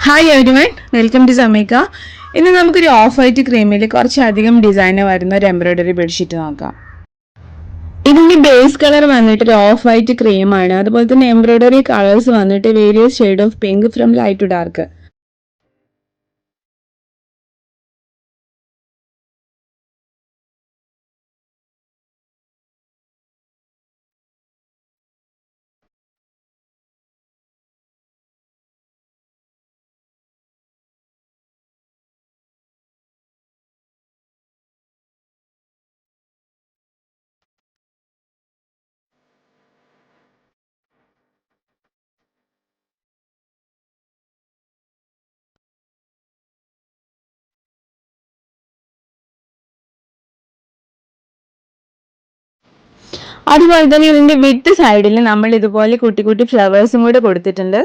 Hi everyone, welcome to Sameeka. ഇന്ന് നമുക്കൊരു of white ക്രീമിൽ കുറച്ചധികം ഡിസൈന് വരുന്ന ഒരു എംബ്രോയിഡറി ബെഡ്ഷീറ്റ് നോക്കാം. ഇതിന്റെ ബേസ് കളർ വന്നിട്ട് ഒരു ഓഫ് വൈറ്റ് ക്രീമാണ്. അതുപോലെ തന്നെ എംബ്രോയിഡറി കളേഴ്സ് വന്നിട്ട് various shade of pink from light to dark. അതുപോലെ തന്നെ ഇതിന്റെ വിത്ത് സൈഡിൽ നമ്മൾ ഇതുപോലെ കുട്ടി കുട്ടി ഫ്ലവേഴ്സും കൂടെ കൊടുത്തിട്ടുണ്ട്.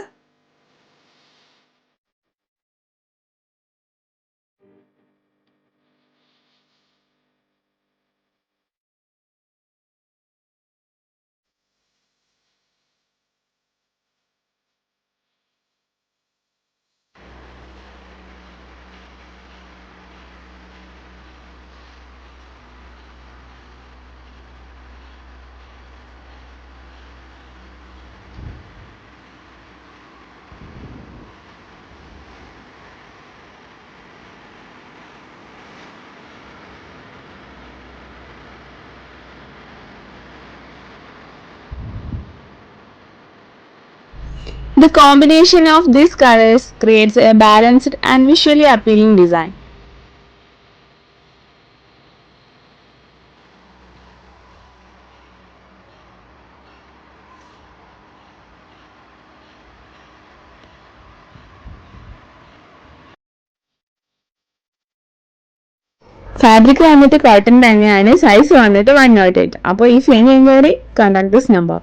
The combination of these colors creates a balanced and visually appealing design. Fabric വന്നിട്ട് കോട്ടൺ തന്നെയാണ്. സൈസ് വന്നിട്ട് 108. അപ്പോൾ ഈ same enquiry contact this number.